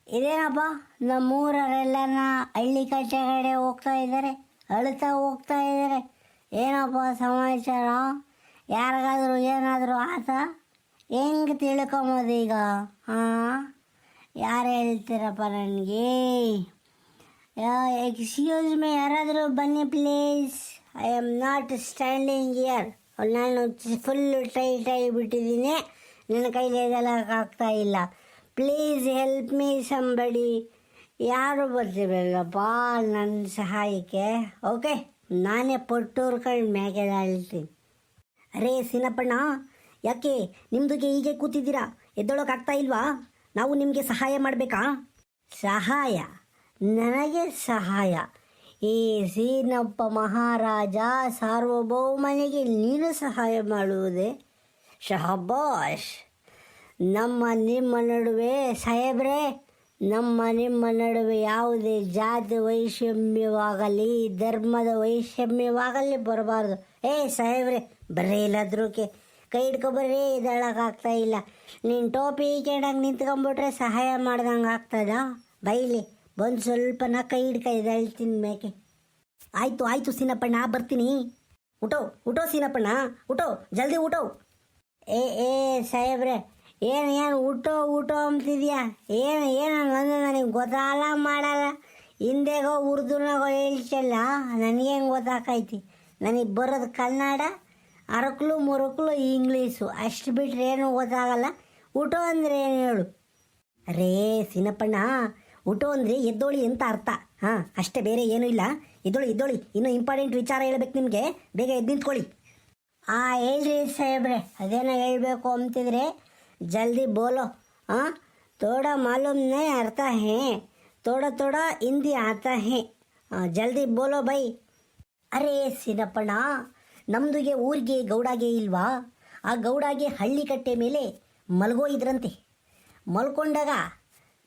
ಇದೇನಪ್ಪ, ನಮ್ಮೂರರೆಲ್ಲನ ಹಳ್ಳಿ ಕಟ್ಟೆ ಕಡೆ ಹೋಗ್ತಾ ಇದ್ದಾರೆ, ಅಳ್ತಾ ಹೋಗ್ತಾ ಇದ್ದಾರೆ. ಏನಪ್ಪ ಸಮಾಚಾರ? ಯಾರಿಗಾದರೂ ಏನಾದರೂ ಆತ? ಹೆಂಗೆ ತಿಳ್ಕೊಂಬೋದು ಈಗ? ಹಾಂ, ಯಾರು ಹೇಳ್ತೀರಪ್ಪ ನನಗೆ? ಎಕ್ಸ್ಕ್ಯೂಸ್ ಮೀ, ಯಾರಾದರೂ ಬನ್ನಿ please. I am not standing year. ನಾನು ಫುಲ್ಲು ಟೈಟ್ ಆಗಿಬಿಟ್ಟಿದ್ದೀನಿ, ನನ್ನ ಕೈಲಿ ಎದೆಲಕ್ಕಾಗ್ತಾ ಇಲ್ಲ. Please help me somebody. ಯಾರು ಬರ್ತಿರಲ್ಲಪ್ಪ ನನ್ನ ಸಹಾಯಕ್ಕೆ? ಓಕೆ, ನಾನೇ ಪೊಟ್ಟೂರ್ಕೊಂಡು ಮ್ಯಾಗೆ ಹೇಳ್ತೀನಿ. ಅರೇ ಸಿನಪ್ಪಣ್ಣ, ಯಾಕೆ ನಿಮ್ಮದಿಗೆ ಹೀಗೆ ಕೂತಿದ್ದೀರಾ? ಎದ್ದೊಳಕ್ಕಾಗ್ತಾ ಇಲ್ವಾ? ನಾವು ನಿಮಗೆ ಸಹಾಯ ಮಾಡಬೇಕಾ? ಸಹಾಯ? ನನಗೆ ಸಹಾಯ? ಈ ಸೀನಪ್ಪ ಮಹಾರಾಜ ಸಾರ್ವಭೌಮನಿಗೆ ನೀನು ಸಹಾಯ ಮಾಡುವುದೇ? ಶಹಬಾಷ್. ನಿಮ್ಮ ನಡುವೆ ಸಾಹೇಬ್ರೆ, ನಿಮ್ಮ ನಡುವೆ ಯಾವುದೇ ಜಾತಿ ವೈಷಮ್ಯವಾಗಲಿ ಧರ್ಮದ ವೈಷಮ್ಯವಾಗಲಿ ಬರಬಾರ್ದು. ಸಾಹೇಬ್ರೆ, ಬರೀ ಇಲ್ಲದ್ರಕ್ಕೆ ಕೈ ಹಿಡ್ಕೊಬರ್ರಿ, ಇದ್ದಳಕ್ಕಾಗ್ತಾ ಇಲ್ಲ. ನೀನು ಟೋಪಿ ಕೇಳಂಗೆ ನಿಂತ್ಕೊಂಡ್ಬಿಟ್ರೆ ಸಹಾಯ ಮಾಡ್ದಂಗೆ ಆಗ್ತದ? ಬೈಲಿ ಬಂದು ಸ್ವಲ್ಪನ ಕೈ ಹಿಡ್ಕ ಹೇಳ್ತೀನಿ ಮೇಕೆ. ಆಯಿತು ಸೀನಪ್ಪಣ್ಣ, ಬರ್ತೀನಿ. ಊಟೋ ಸೀನಪ್ಪಣ್ಣ, ಊಟೋ, ಜಲ್ದಿ ಊಟೋ. ಏ ಸಾಹೇಬ್ರೆ, ಏನು ಊಟೋ ಅಂತಿದ್ಯಾ? ಏನು ಒಂದು ನನಗೆ ಗೊತ್ತಾಗಲ್ಲ ಮಾಡಲ್ಲ. ಹಿಂದೆಗೋ ಉರ್ದುನಾಗೋ ಹೇಳ್ತಲ್ಲ, ನನಗೇನು ಗೊತ್ತಾಕೈತಿ? ನನಗೆ ಬರೋದು ಕನ್ನಡ, ಅರಕ್ಲು ಮುರಕ್ಲು ಇಂಗ್ಲೀಷು, ಅಷ್ಟು ಬಿಟ್ಟರೆ ಏನೂ ಗೊತ್ತಾಗಲ್ಲ. ಊಟ ಅಂದರೆ ಏನು ಹೇಳು? ಅರೇ ಸೀನಪ್ಪಣ್ಣ, ಊಟ ಅಂದರೆ ಎದ್ದೋಳಿ ಅಂತ ಅರ್ಥ. ಹಾಂ, ಅಷ್ಟೇ, ಬೇರೆ ಏನೂ ಇಲ್ಲ. ಎದ್ದೋಳಿ, ಇನ್ನೂ ಇಂಪಾರ್ಟೆಂಟ್ ವಿಚಾರ ಹೇಳ್ಬೇಕು ನಿಮಗೆ, ಬೇಗ ಎದ್ದು ನಿಂತ್ಕೊಳ್ಳಿ. ಹೇಳ್ರಿ ಸಾಹೇಬ್ರೆ, ಅದೇನೋ ಹೇಳಬೇಕು ಅಂತಿದ್ರೆ ಜಲ್ದಿ ಬೋಲೋ. ಥೋಡಾ ಮಾಲೂಮ್ ನೈ ಅರ್ಥ ಹೇ, ಥೋಡಾ ಹಿಂದಿ ಆತ ಹೇ, ಜಲ್ದಿ ಬೋಲೋ ಬೈ. ಅರೇ ಸೀನಪ್ಪಣ್ಣ, ನಮ್ಮದುಗೆ ಊರಿಗೆ ಗೌಡಾಗೆ ಇಲ್ವಾ? ಆ ಗೌಡಾಗೆ ಹಳ್ಳಿ ಕಟ್ಟೆ ಮೇಲೆ ಮಲಗೋ ಇದ್ರಂತೆ. ಮಲ್ಕೊಂಡಾಗ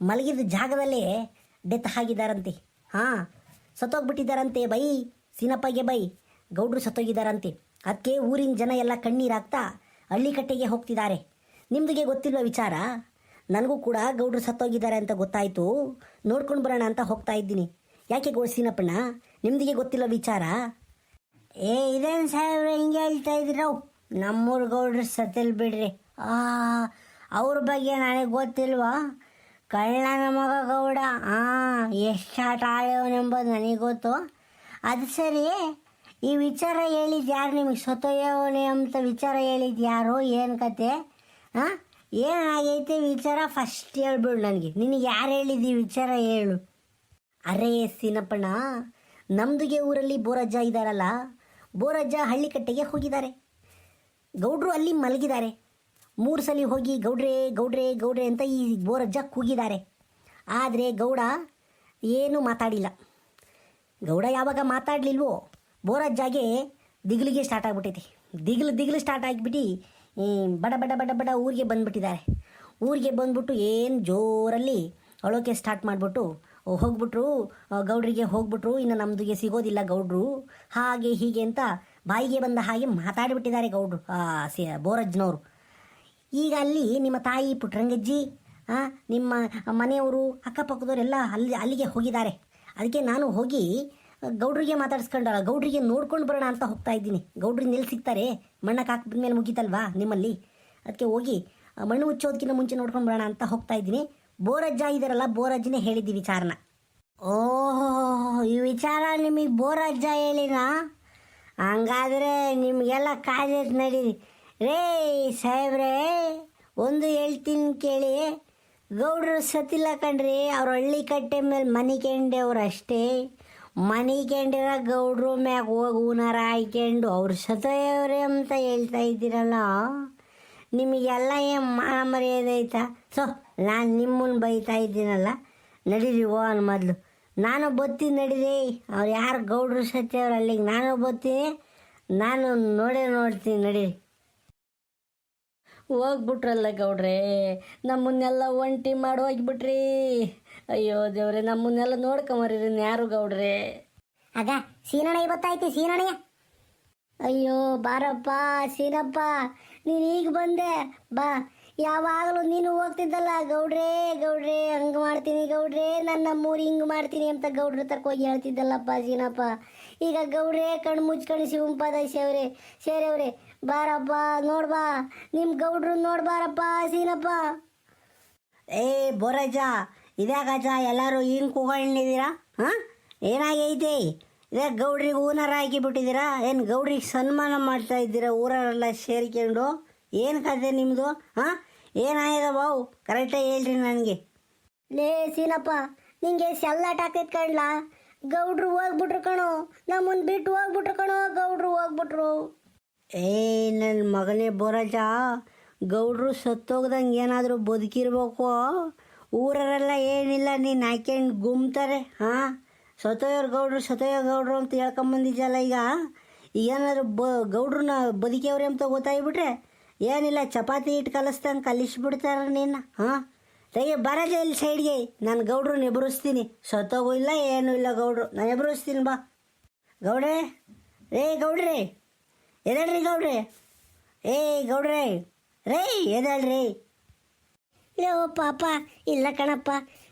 ಮಲಗಿದ ಜಾಗದಲ್ಲೇ ಡೆತ್ ಆಗಿದ್ದಾರಂತೆ. ಸತ್ತೋಗ್ಬಿಟ್ಟಿದ್ದಾರಂತೆ ಬೈ. ಸೀನಪ್ಪಗೆ ಬೈ, ಗೌಡ್ರು ಸತ್ತೋಗಿದ್ದಾರಂತೆ. ಅದಕ್ಕೆ ಊರಿನ ಜನ ಎಲ್ಲ ಕಣ್ಣೀರಾಗ್ತಾ ಹಳ್ಳಿ ಕಟ್ಟೆಗೆ ಹೋಗ್ತಿದ್ದಾರೆ. ನಿಮ್ಮದಿಗೆ ಗೊತ್ತಿಲ್ವ ವಿಚಾರ? ನನಗೂ ಕೂಡ ಗೌಡ್ರು ಸತ್ತೋಗಿದ್ದಾರೆ ಅಂತ ಗೊತ್ತಾಯಿತು, ನೋಡ್ಕೊಂಡು ಬರೋಣ ಅಂತ ಹೋಗ್ತಾ ಇದ್ದೀನಿ. ಯಾಕೆ ಸೀನಪ್ಪಣ್ಣ, ನಿಮ್ಮದಿಗೆ ಗೊತ್ತಿಲ್ಲ ವಿಚಾರ? ಇದೇನು ಸಾಹೇಬ್ರೆ ಹಿಂಗೆ ಹೇಳ್ತಾ ಇದ್ದೀರವು? ನಮ್ಮೂರು ಗೌಡ್ರು ಸತ್ತಿಲ್ ಬಿಡ್ರಿ. ಅವ್ರ ಬಗ್ಗೆ ನನಗೆ ಗೊತ್ತಿಲ್ವಾ? ಕಳ್ಳನ ಮಗ ಗೌಡ, ಎಷ್ಟು ಆಟ ಆಡ್ಯವನೆಂಬುದು ನನಗೆ ಗೊತ್ತು. ಅದು ಸರಿ, ಈ ವಿಚಾರ ಹೇಳಿದ್ದು ಯಾರು ನಿಮಗೆ? ಸತ್ತೋಯವನೆ ಅಂತ ವಿಚಾರ ಹೇಳಿದ್ದು ಯಾರು? ಏನು ಕತೆ? ಏನಾಗೈತೆ ವಿಚಾರ ಫಸ್ಟ್ ಹೇಳ್ಬಿಡು ನನಗೆ. ನಿನಗೆ ಯಾರು ಹೇಳಿದ್ದು ವಿಚಾರ ಹೇಳು. ಅರೇ ಸೀನಪ್ಪಣ್ಣ, ನಮ್ಮದುಗೆ ಊರಲ್ಲಿ ಬೋರಜ್ಜ ಇದ್ದಾರಲ್ಲ, ಬೋರಜ್ಜ ಹಳ್ಳಿ ಕಟ್ಟೆಗೆ ಹೋಗಿದ್ದಾರೆ. ಗೌಡ್ರು ಅಲ್ಲಿ ಮಲಗಿದ್ದಾರೆ. 3 ಸಲ ಹೋಗಿ ಗೌಡ್ರೆ ಅಂತ ಈ ಬೋರಜ್ಜ ಕೂಗಿದ್ದಾರೆ. ಆದರೆ ಗೌಡ ಏನೂ ಮಾತಾಡಿಲ್ಲ. ಗೌಡ ಯಾವಾಗ ಮಾತಾಡಲಿಲ್ವೋ, ಬೋರಜ್ಜಾಗೆ ದಿಗಿಲಿಗೆ ಸ್ಟಾರ್ಟ್ ಆಗಿಬಿಟ್ಟೈತಿ. ದಿಗಿಲು ಸ್ಟಾರ್ಟ್ ಆಗಿಬಿಟ್ಟು ಬಡ ಊರಿಗೆ ಬಂದುಬಿಟ್ಟಿದ್ದಾರೆ. ಊರಿಗೆ ಬಂದ್ಬಿಟ್ಟು ಏನು ಜೋರಲ್ಲಿ ಅಳೋಕೆ ಸ್ಟಾರ್ಟ್ ಮಾಡಿಬಿಟ್ಟು ಹೋಗ್ಬಿಟ್ರು. ಗೌಡ್ರಿಗೆ ಹೋಗ್ಬಿಟ್ರು, ಇನ್ನು ನಮ್ಮದಿಗೆ ಸಿಗೋದಿಲ್ಲ ಗೌಡ್ರು, ಹಾಗೆ ಹೀಗೆ ಅಂತ ಬಾಯಿಗೆ ಬಂದ ಹಾಗೆ ಮಾತಾಡಿಬಿಟ್ಟಿದ್ದಾರೆ ಗೌಡ್ರು, ಬೋರಜ್ಜನವರು. ಈಗ ಅಲ್ಲಿ ನಿಮ್ಮ ತಾಯಿ ಪುಟ್ರಂಗಜ್ಜಿ, ನಿಮ್ಮ ಮನೆಯವರು, ಅಕ್ಕಪಕ್ಕದವರೆಲ್ಲ ಅಲ್ಲಿಗೆ ಹೋಗಿದ್ದಾರೆ. ಅದಕ್ಕೆ ನಾನು ಹೋಗಿ ಗೌಡ್ರಿಗೆ ಮಾತಾಡಿಸ್ಕೊಂಡಲ್ಲ, ಗೌಡ್ರಿಗೆ ನೋಡ್ಕೊಂಡು ಬರೋಣ ಅಂತ ಹೋಗ್ತಾ ಇದ್ದೀನಿ. ಗೌಡ್ರಿಗೆ ನೆಲ್ಲಿ ಸಿಗ್ತಾರೆ, ಮಣ್ಣಕ್ಕೆ ಹಾಕಿದ ಮೇಲೆ ಮುಗೀತಲ್ವಾ ನಿಮ್ಮಲ್ಲಿ. ಅದಕ್ಕೆ ಹೋಗಿ ಮಣ್ಣು ಮುಚ್ಚೋದಕ್ಕಿಂತ ಮುಂಚೆ ನೋಡ್ಕೊಂಡು ಬರೋಣ ಅಂತ ಹೋಗ್ತಾ ಇದ್ದೀನಿ. ಬೋರಜ್ಜ ಇದ್ದಾರಲ್ಲ, ಬೋರಜ್ಜನೇ ಹೇಳಿದ್ದಿ ವಿಚಾರನ. ಓಹೋ, ಈ ವಿಚಾರ ನಿಮಗೆ ಬೋರಜ್ಜ ಹೇಳಿನಾ? ಹಂಗಾದರೆ ನಿಮಗೆಲ್ಲ ಕಾಲೇಜ್ ನಡೀರಿ. ರೇ ಸಾಹೇಬ್ರೆ, ಒಂದು ಹೇಳ್ತೀನಿ ಕೇಳಿ. ಗೌಡ್ರು ಸತ್ತಿಲ್ಲ ಕಣ್ರಿ, ಅವ್ರು ಹಳ್ಳಿ ಕಟ್ಟೆ ಮೇಲೆ ಮನಿಕೊಂಡವ್ರು ಅಷ್ಟೇ. ಮನಿಕೊಂಡಿರೋ ಗೌಡ್ರು ಮ್ಯಾಗ ಹೋಗಿ ಹೂನಾರ ಹಾಯ್ಕೊಂಡು ಅವ್ರು ಸತ್ತೋಯವ್ರೆ ಅಂತ ಹೇಳ್ತಾ ಇದ್ದೀರಲ್ಲ, ನಿಮಗೆಲ್ಲ ಏನು ಮರ್ಯಾದೈತಾ? ನಾನು ನಿಮ್ಮನ್ನು ಬೈತಾ ಇದ್ದೀನಲ್ಲ, ನಡೀರಿ ಹೋಗೋಣ ಮೊದಲು. ನಾನು ಬತ್ತೀನಿ ನಡೀರಿ. ಅವ್ರು ಯಾರು ಗೌಡ್ರು ಸತ್ತವ್ರು ಅಲ್ಲಿಗೆ ನಾನು ಬತ್ತೀನಿ, ನಾನು ನೋಡ್ತೀನಿ ನಡೀರಿ. ಹೋಗ್ಬಿಟ್ರಲ್ಲ ಗೌಡ್ರೆ, ನಮ್ಮನ್ನೆಲ್ಲ ಒಂಟಿ ಮಾಡಿ ಹೋಗ್ಬಿಟ್ರಿ. ಅಯ್ಯೋ ದೇವ್ರೆ, ನಮ್ಮನ್ನೆಲ್ಲ ನೋಡ್ಕೊಂಬರ್ರಿ ಯಾರು ಗೌಡ್ರೆ. ಆಗ ಸೀನಣ್ಣ ಇವತ್ತಾಯ್ತು ಸೀನಣ್ಣಯ್ಯ. ಅಯ್ಯೋ ಬಾರಪ್ಪ ಸೀನಪ್ಪ, ನೀನು ಈಗ ಬಂದೆ ಬಾ. ಯಾವಾಗಲೂ ನೀನು ಹೋಗ್ತಿದ್ದಲ್ಲ ಗೌಡ್ರೆ ಗೌಡ್ರೆ ಹಂಗೆ ಮಾಡ್ತೀನಿ ಗೌಡ್ರೆ ನನ್ನ ನಮ್ಮೂರು ಹಿಂಗೆ ಮಾಡ್ತೀನಿ ಅಂತ ಗೌಡ್ರ ತಕ್ಕ ಹೋಗಿ ಹೇಳ್ತಿದ್ದಲ್ಲಪ್ಪ ಸೀನಪ್ಪ. ಈಗ ಗೌಡ್ರೆ ಕಣ್ಣು ಮುಚ್ಕೊಂಡು ಶಿವಂಪದ ಸೇರವ್ರೆ ಬಾರಪ್ಪ ನೋಡ್ಬಾ ನಿಮ್ಮ ಗೌಡ್ರು ನೋಡ್ಬಾರಪ್ಪ ಸೀನಪ್ಪ. ಏ ಬೋರಜ್ಜ, ಇದ್ಯಾಕಜ್ಜ ಎಲ್ಲರೂ ಹಿಂಗೆ ಕೂಗಳಿದ್ದೀರಾ? ಹಾಂ, ಏನಾಗೈತೆ? ಇದೇ ಗೌಡ್ರಿಗೆ ಹೂನಾರ ಹಾಕಿಬಿಟ್ಟಿದ್ದೀರಾ? ಏನು ಗೌಡ್ರಿಗೆ ಸನ್ಮಾನ ಮಾಡ್ತಾ ಇದ್ದೀರಾ ಊರರೆಲ್ಲ ಸೇರ್ಕೊಂಡು? ಏನು ಕತೆ ನಿಮ್ಮದು? ಹಾಂ, ಏನಾಗಿದೆ ಬಾವು? ಕರೆಕ್ಟಾಗಿ ಹೇಳ್ರಿ ನನಗೆ. ಲೇ ಸೀನಪ್ಪ, ನಿಂಗೆ ಸೆಲ್ಲಾಟ ಹಾಕೈತ್ ಕಣ್ಲಾ? ಗೌಡ್ರು ಹೋಗ್ಬಿಟ್ರು ಕಣೋ, ನಮ್ಮನ್ನು ಬಿಟ್ಟು ಹೋಗ್ಬಿಟ್ರು ಕಣೋ, ಗೌಡ್ರು ಹೋಗ್ಬಿಟ್ರು. ಏ ನನ್ನ ಮಗನೇ ಬೋರಜ್ಜ, ಗೌಡ್ರು ಸತ್ತೋಗ್ದಂಗೆ ಏನಾದರೂ ಬದುಕಿರ್ಬೇಕು. ಊರರೆಲ್ಲ ಏನಿಲ್ಲ ನೀನು ಹಾಕ್ಯಂಡು ಗುಮ್ತಾರೆ. ಹಾಂ, ಸತ್ತೋಯೋ ಗೌಡ್ರು ಅಂತ ಹೇಳ್ಕೊಂಬಂದಿದ್ದಲ್ಲ. ಈಗ ಏನಾದರೂ ಗೌಡ್ರನ್ನ ಬದುಕಿಯವ್ರೆ ಅಂತ ಗೊತ್ತಾಗ್ಬಿಟ್ರೆ ಏನಿಲ್ಲ, ಚಪಾತಿ ಹಿಟ್ಟು ಕಲಿಸ್ದಂಗೆ ಕಲಿಸ್ಬಿಡ್ತಾರೆ ನಿನ್ನ. ಹಾಂ, ತೆಗೆ ಬರಜ ಇಲ್ಲಿ ಸೈಡ್ಗೆ, ನಾನು ಗೌಡ್ರನ್ನ ಎದುರಿಸ್ತೀನಿ. ಸತ್ತೋಗೂ ಇಲ್ಲ ಏನೂ ಇಲ್ಲ ಗೌಡ್ರು, ನಾನು ಎದುರಿಸ್ತೀನಿ ಬಾ. ಗೌಡ್ರೆ, ಗೌಡ್ರೆ ಎದೇಳ್ರಿ ಗೌಡ್ರೆ. ಗೌಡ್ರೆ ಎದೇಳ್ರಿ. ಲೋ ಪಾಪ, ಇಲ್ಲ ಕಣಪ್ಪ,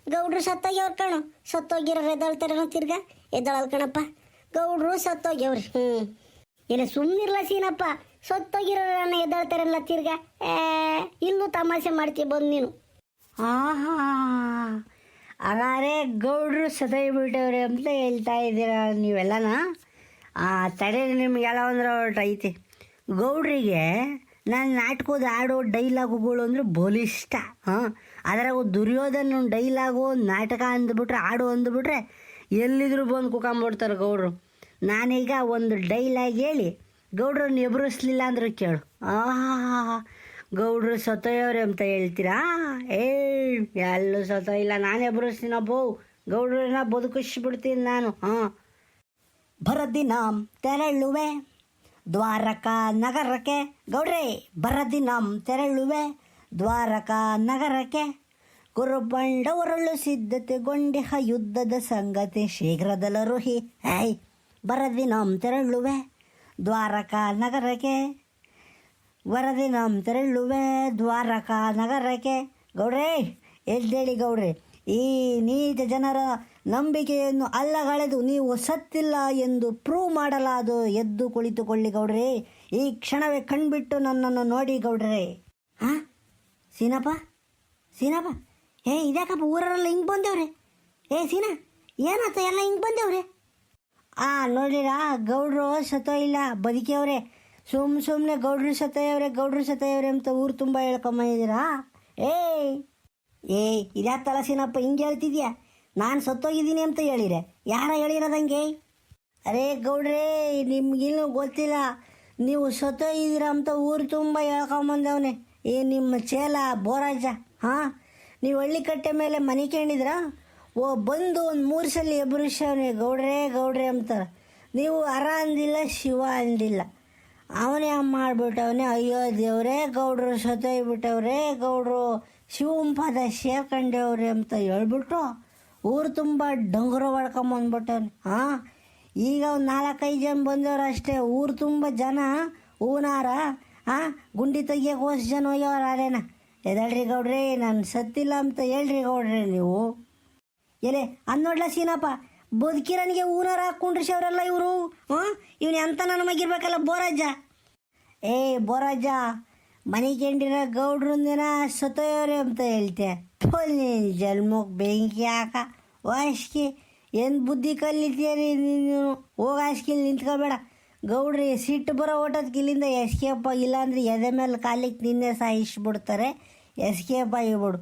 ಗೌಡ್ರು ಸತ್ತೋಗ್ಯವ್ರು ಕಣೋ. ಸತ್ತೋಗಿರೋರು ಎದ್ದಳ್ತಾರೇನೋ ತಿರ್ಗಾ? ಎದ್ದಳಲ್ ಕಣಪ್ಪ, ಗೌಡ್ರು ಸತ್ತೋಗ್ಯವ್ರಿ. ಇಲ್ಲ ಸುಮ್ಮನಿರ್ಲ ಸೀನಪ್ಪ, ಸತ್ತೋಗಿರೋರನ್ನ ಎದ್ದಳ್ತಾರಲ್ಲ ತಿರ್ಗಾ. ಇಲ್ಲೂ ತಮಾಷೆ ಮಾಡ್ತೀವಿ ಬಂದು ನೀನು. ಹಾಗಾದ್ರೆ ಗೌಡ್ರು ಸತ್ತೋಗ್ಬಿಟ್ಟವ್ರೆ ಅಂತ ಹೇಳ್ತಾ ಇದ್ದೀರಾ ನೀವೆಲ್ಲನ? ತಡೆ, ನಿಮಗೆಲ್ಲ ಅಂದ್ರೆ ಐತೆ. ಗೌಡ್ರಿಗೆ ನಾನು ನಾಟಕದ ಆಡೋ ಡೈಲಾಗುಗಳು ಅಂದರೆ ಬಲಿಷ್ಠ. ಹಾಂ, ಅದ್ರಾಗ ದುರ್ಯೋಧನ ಡೈಲಾಗು ನಾಟಕ ಅಂದ್ಬಿಟ್ರೆ, ಆಡು ಅಂದ್ಬಿಟ್ರೆ ಎಲ್ಲಿದ್ರು ಬಂದು ಕುಕೊಂಬಿಡ್ತಾರೆ ಗೌಡ್ರು. ನಾನೀಗ ಒಂದು ಡೈಲಾಗ್ ಹೇಳಿ ಗೌಡ್ರನ್ನ ಎದುರಿಸ್ಲಿಲ್ಲ ಅಂದ್ರೆ ಕೇಳು. ಗೌಡ್ರು ಸತ್ತೋಯವ್ರೆ ಅಂತ ಹೇಳ್ತೀರಾ? ಎಲ್ಲೂ ಸತ್ತೋಯಿಲ್ಲ, ನಾನು ಎದುರಿಸ್ತೀನಪ್ಪೋ. ಗೌಡ್ರನ್ನ ಬದುಕಿಸ್ಬಿಡ್ತೀನಿ ನಾನು. ಬರದಿನ ತೆರಳುವೆ ದ್ವಾರಕಾ ನಗರಕ್ಕೆ. ಗೌಡ್ರೆ, ಬರದಿನ ತೆರಳುವೆ ದ್ವಾರಕಾ ನಗರಕ್ಕೆ. ಕುರುಬಂಡವರಳು ಸಿದ್ಧತೆಗೊಂಡಿಹ ಯುದ್ಧದ ಸಂಗತಿ ಶೀಘ್ರದಲ್ಲರುಹಿ. ಬರದಿನ ತೆರಳುವೆ ದ್ವಾರಕಾ ನಗರಕ್ಕೆ. ತೆರಳುವೆ ದ್ವಾರಕಾ ನಗರಕ್ಕೆ. ಗೌಡ್ರೆ ಎದ್ದೇಳಿ ಗೌಡ್ರೆ, ಈ ನೀತ ಜನರ ನಂಬಿಕೆಯನ್ನು ಅಲ್ಲಗಳೆದು ನೀವು ಸತ್ತಿಲ್ಲ ಎಂದು ಪ್ರೂವ್ ಮಾಡಲಾದು. ಎದ್ದು ಕುಳಿತುಕೊಳ್ಳಿ ಗೌಡ್ರೆ, ಈ ಕ್ಷಣವೇ ಕಣ್ಬಿಟ್ಟು ನನ್ನನ್ನು ನೋಡಿ ಗೌಡ್ರೆ. ಹಾಂ, ಸೀನಪ್ಪ ಇದ್ಯಾಕಪ್ಪ ಊರರೆಲ್ಲ ಹಿಂಗೆ ಬಂದೇವ್ರೆ? ಸೀನಾ, ಏನಾಯ್ತು ಎಲ್ಲ ಹಿಂಗೆ ಬಂದೇವ್ರೆ? ನೋಡಿರಾ, ಗೌಡ್ರು ಸತ್ತೋಯಿಲ್ಲ, ಬದುಕಿಯವ್ರೆ. ಸುಮ್ಮನೆ ಗೌಡ್ರು ಸತ್ತೋಯವ್ರೆ ಅಂತ ಊರು ತುಂಬ ಹೇಳ್ಕೊಂಬಂದಿದ್ದೀರಾ? ಇದ್ಯಾತಲ್ಲ ಸೀನಪ್ಪ ಹಿಂಗೆ ಹೇಳ್ತಿದ್ಯಾ? ನಾನು ಸತ್ತೋಗಿದ್ದೀನಿ ಅಂತ ಹೇಳಿರೆ ಯಾರ ಹೇಳಿರೋದಂಗೆ? ಅರೇ ಗೌಡ್ರೆ, ನಿಮ್ಗಿನ್ನೂ ಗೊತ್ತಿಲ್ಲ, ನೀವು ಸತ್ತೋಗಿದ್ದೀರ ಅಂತ ಊರು ತುಂಬ ಹೇಳ್ಕೊಂಬಂದವನೆ ನಿಮ್ಮ ಚೇಲ ಬೋರಜ್ಜ. ಹಾಂ, ನೀವು ಹಳ್ಳಿ ಕಟ್ಟೆ ಮೇಲೆ ಮನೆ ಕೇಳಿದ್ರ? ಬಂದು ಒಂದು 3 ಸಲ ಎಬ್ಬರಿಸವನೆ ಗೌಡ್ರೆ ಅಂತಾರೆ. ನೀವು ಅರ ಅಂದಿಲ್ಲ, ಶಿವ ಅಂದಿಲ್ಲ, ಅವನೇ ಮಾಡಿಬಿಟ್ಟವನೇ. ಅಯ್ಯೋ ದೇವ್ರೇ, ಗೌಡ್ರು ಸತ್ತೋಗ್ಬಿಟ್ಟವ್ರೆ, ಗೌಡ್ರು ಶಿವಂಪದ ಸೇರ್ಕೊಂಡವ್ರೆ ಅಂತ ಹೇಳ್ಬಿಟ್ಟು ಊರು ತುಂಬ ಡೊಂಗರ ಹೊಡ್ಕೊಂಬಂದ್ಬಿಟ್ಟವ್ನೆ. ಈಗ ಒಂದು 4-5 ಜನ ಬಂದವರು ಅಷ್ಟೇ. ಊರು ತುಂಬ ಜನ ಹೂನಾರ ಗುಂಡಿ ತೆಗಿಯೋಕೆ ಹೋಸ್ ಜನ ಹೋಗ್ಯವ್ರ ಅರೇನ. ಎದಳ್ರಿ ಗೌಡ್ರಿ, ನಾನು ಸತ್ತಿಲ್ಲ ಅಂತ ಹೇಳ್ರಿ ಗೌಡ್ರಿ ನೀವು. ನೋಡ್ಲ ಸೀನಪ್ಪ, ಬದುಕಿರನಿಗೆ ಹೂನಾರ ಹಾಕ್ಕೊಂಡ್ರಿಸವ್ರಲ್ಲ ಇವರು. ಇವನು ಎಂತ ನನ್ನ ಮಗಿರ್ಬೇಕಲ್ಲ ಬೋರಜ್ಜ. ಬೋರಜ್ಜ, ಮನೆ ಕೆಂಡಿರೋ ಗೌಡ್ರಂದಿನ ಸತ್ತೋಯವ್ರೆ ಅಂತ ಹೇಳ್ತೆ. ಜನ್ಮಕ್ಕೆ ಬೆಂಕಿ ಹಾಕ ವಾಸ್ಕಿ, ಏನು ಬುದ್ಧಿ ಕಲಿತೀರಿ ನೀನು? ಹೋಗಿ ಹಾಸ್ಕಿಲ್ ನಿಂತ್ಕೋಬೇಡ. ಗೌಡ್ರಿ ಸಿಟ್ಟು ಬರೋ ಓಟೋದಕ್ಕೆ ಇಲ್ಲಿಂದ ಎಸ್ಕೇಪ್ ಆಗಿಲ್ಲ ಅಂದರೆ ಎದೆ ಮೇಲೆ ಕಾಲಿಗೆ ನಿನ್ನೆ ಸಾಯಿಸ್ಬಿಡ್ತಾರೆ. ಎಸ್ಕೇಪ್ ಆಗಿಬಿಡು.